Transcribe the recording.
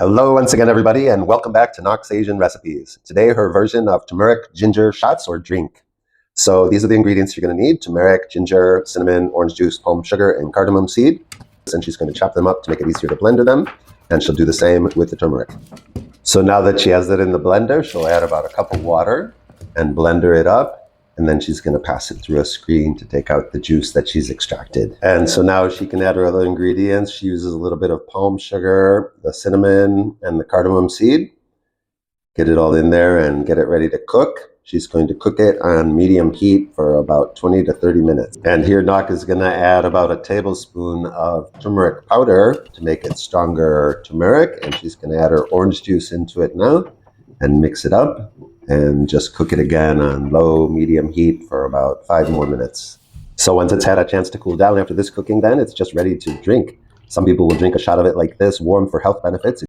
Hello once again, everybody, and welcome back to Nox Asian Recipes. Today, her version of turmeric ginger shots or drink. So these are the ingredients you're going to need: turmeric, ginger, cinnamon, orange juice, palm sugar, and cardamom seed. And she's going to chop them up to make it easier to blend them, and she'll do the same with the turmeric. So now that she has it in the blender, she'll add about a cup of water and blender it up. And then she's going to pass it through a screen to take out the juice that she's extracted. And so now she can add her other ingredients. She uses a little bit of palm sugar, the cinnamon, and the cardamom seed. Get it all in there and get it ready to cook. She's going to cook it on medium heat for about 20 to 30 minutes. And here Noc is going to add about a tablespoon of turmeric powder to make it stronger turmeric. And she's going to add her orange juice into it now and mix it up. And just cook it again on low, medium heat for about 5 more minutes. So once it's had a chance to cool down after this cooking, then it's just ready to drink. Some people will drink a shot of it like this, warm for health benefits.